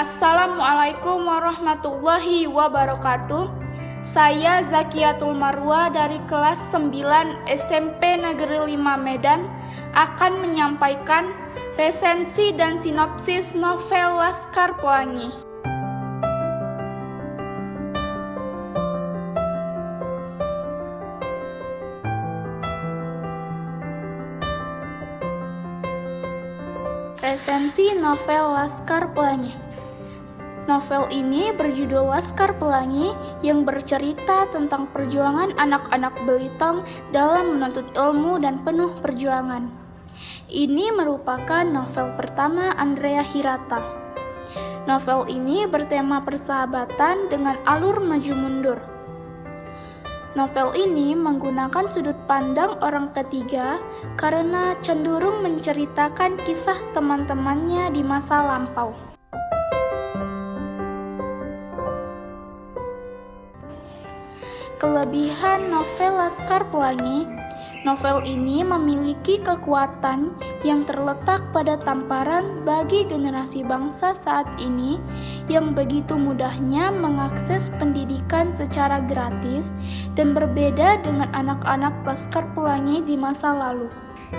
Assalamualaikum warahmatullahi wabarakatuh. Saya Zakiatul Marwa dari kelas 9 SMP Negeri 5 Medan akan menyampaikan resensi dan sinopsis novel Laskar Pelangi. Resensi novel Laskar Pelangi. Novel ini berjudul Laskar Pelangi yang bercerita tentang perjuangan anak-anak Belitung dalam menuntut ilmu dan penuh perjuangan. Ini merupakan novel pertama Andrea Hirata. Novel ini bertema persahabatan dengan alur maju mundur. Novel ini menggunakan sudut pandang orang ketiga karena cenderung menceritakan kisah teman-temannya di masa lampau. Kelebihan novel Laskar Pelangi, novel ini memiliki kekuatan yang terletak pada tamparan bagi generasi bangsa saat ini yang begitu mudahnya mengakses pendidikan secara gratis dan berbeda dengan anak-anak Laskar Pelangi di masa lalu.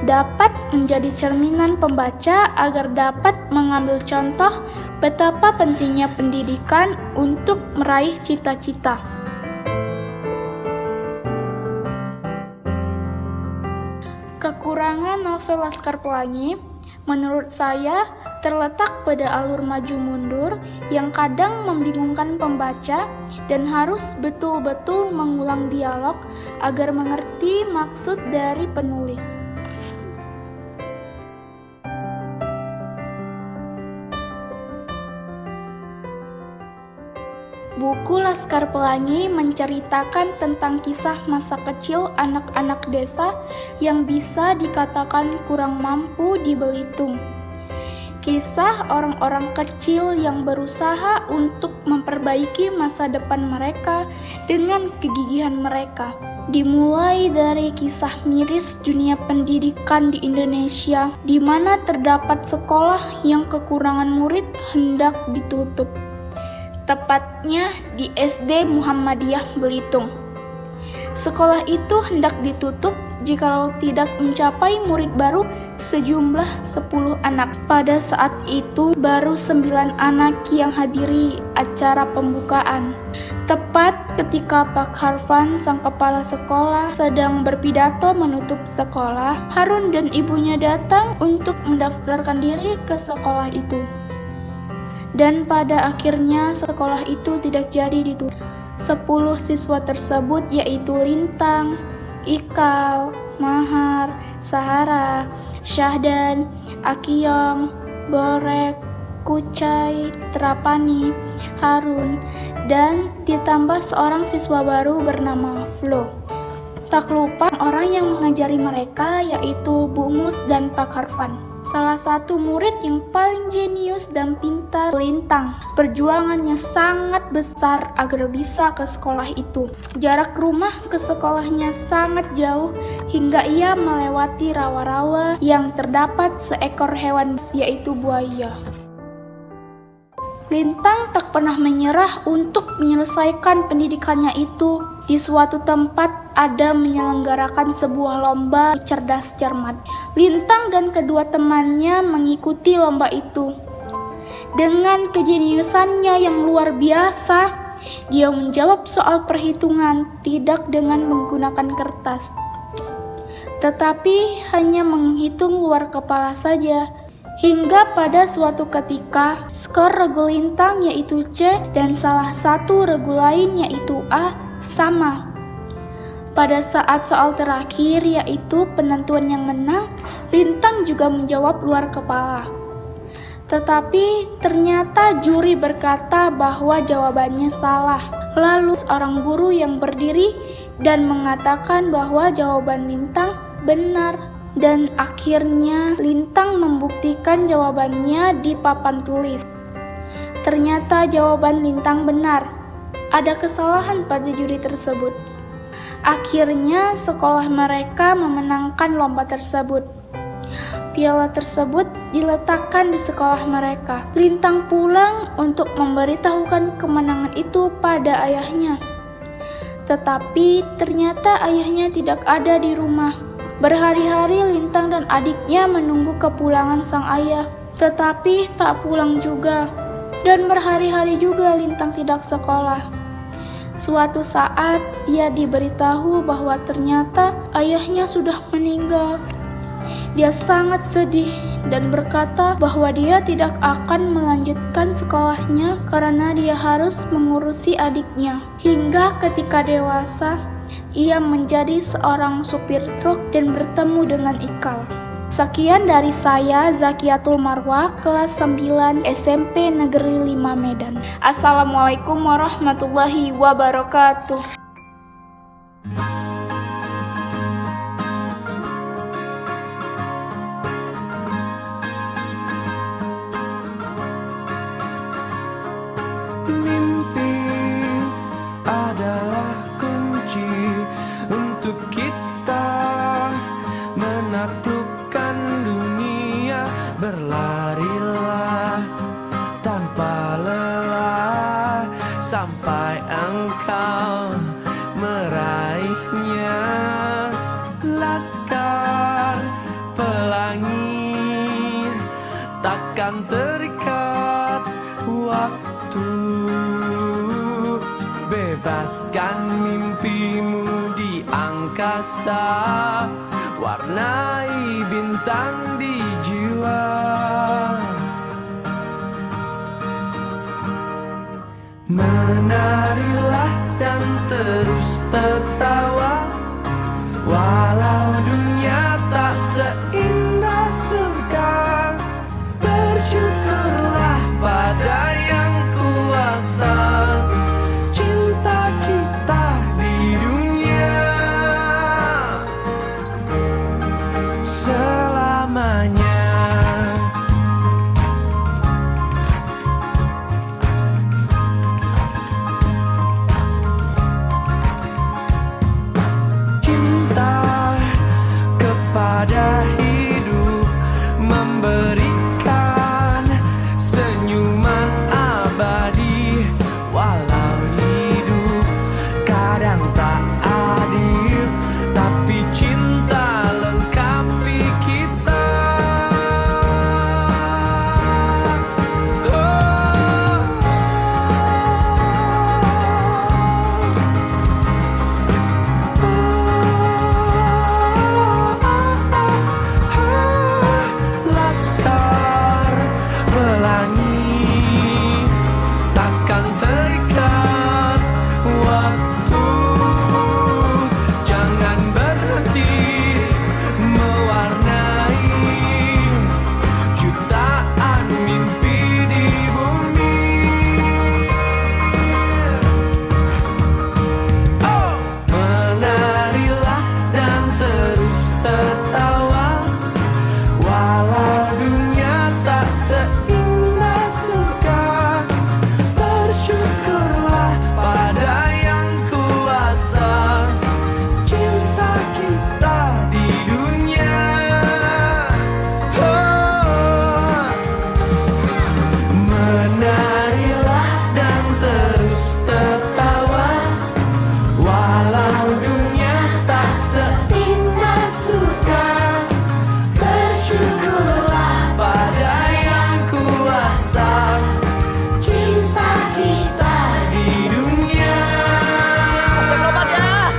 Dapat menjadi cerminan pembaca agar dapat mengambil contoh betapa pentingnya pendidikan untuk meraih cita-cita. Kekurangan novel Laskar Pelangi, menurut saya, terletak pada alur maju mundur yang kadang membingungkan pembaca dan harus betul-betul mengulang dialog agar mengerti maksud dari penulis. Buku Laskar Pelangi menceritakan tentang kisah masa kecil anak-anak desa yang bisa dikatakan kurang mampu di Belitung. Kisah orang-orang kecil yang berusaha untuk memperbaiki masa depan mereka dengan kegigihan mereka. Dimulai dari kisah miris dunia pendidikan di Indonesia, di mana terdapat sekolah yang kekurangan murid hendak ditutup. Tepatnya di SD Muhammadiyah Belitung. Sekolah itu hendak ditutup jikalau tidak mencapai murid baru sejumlah 10 anak. Pada saat itu baru 9 anak yang hadiri acara pembukaan. Tepat ketika Pak Harfan, sang kepala sekolah, sedang berpidato menutup sekolah, Harun dan ibunya datang untuk mendaftarkan diri ke sekolah itu. Dan pada akhirnya sekolah itu tidak jadi ditutup. 10 siswa tersebut yaitu Lintang, Ikal, Mahar, Sahara, Syahdan, Akiyong, Borek, Kucai, Trapani, Harun, dan ditambah seorang siswa baru bernama Flo. Tak lupa orang yang mengajari mereka yaitu Bu Mus dan Pak Harfan. Salah satu murid yang paling jenius dan pintar, Lintang. Perjuangannya sangat besar agar bisa ke sekolah itu. Jarak rumah ke sekolahnya sangat jauh hingga ia melewati rawa-rawa yang terdapat seekor hewan yaitu buaya. Lintang tak pernah menyerah untuk menyelesaikan pendidikannya itu. Di suatu tempat ada menyelenggarakan sebuah lomba cerdas cermat. Lintang dan kedua temannya mengikuti lomba itu. Dengan kejeniusannya yang luar biasa, dia menjawab soal perhitungan tidak dengan menggunakan kertas, tetapi hanya menghitung luar kepala saja. Hingga pada suatu ketika, skor regu Lintang yaitu C dan salah satu regu lain yaitu A sama. Pada saat soal terakhir yaitu penentuan yang menang, Lintang juga menjawab luar kepala. Tetapi ternyata juri berkata bahwa jawabannya salah. Lalu seorang guru yang berdiri dan mengatakan bahwa jawaban Lintang benar. Dan akhirnya Lintang membuktikan jawabannya di papan tulis. Ternyata jawaban Lintang benar. Ada kesalahan pada juri tersebut. Akhirnya sekolah mereka memenangkan lomba tersebut. piala tersebut diletakkan di sekolah mereka. Lintang pulang untuk memberitahukan kemenangan itu pada ayahnya. Tetapi ternyata ayahnya tidak ada di rumah. Berhari-hari Lintang dan adiknya menunggu kepulangan sang ayah, tetapi tak pulang juga. Dan berhari-hari juga Lintang tidak sekolah. Suatu saat dia diberitahu bahwa ternyata ayahnya sudah meninggal. Dia sangat sedih dan berkata bahwa dia tidak akan melanjutkan sekolahnya karena dia harus mengurusi adiknya. Hingga ketika dewasa, ia menjadi seorang supir truk dan bertemu dengan Ikal. Sekian dari saya, Zakiatul Marwah, kelas 9 SMP Negeri 5 Medan. Assalamualaikum warahmatullahi wabarakatuh. Mimpi adalah kunci untuk kita menaklukkan dunia. Berlarilah tanpa lelah sampai engkau meraihnya. Laskar Pelangi takkan terikat waktu. Bebaskan mimpimu di angkasa, warnai bintang di jiwa. Menarilah dan terus tertawa, walau dunia tak seindah surga. Bersyukurlah pada yang kuasa, cinta kita di dunia selamanya. Cinta kepada hidup memberikan senyuman abadi. Walau hidup kadang tak adil, tapi cinta lengkapi kita. Laskar Pelangi takkan terikat waktu. Jangan berhenti mewarnai jutaan mimpi di bumi. Menarilah dan terus tertawa, walau dunia tak seindah surga. Bersyukurlah pada yang kuasa, cinta kita di dunia. Menarilah dan terus tertawa, walau dunia tak seindah surga. Bersyukurlah pada yang kuasa, cinta kita di dunia selamanya.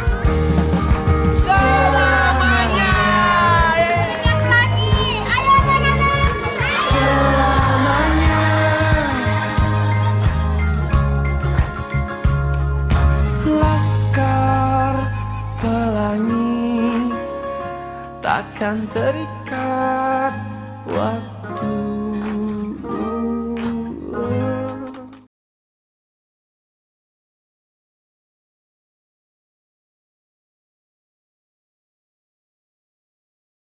Selamanya. Laskar Pelangi takkan terikat waktu.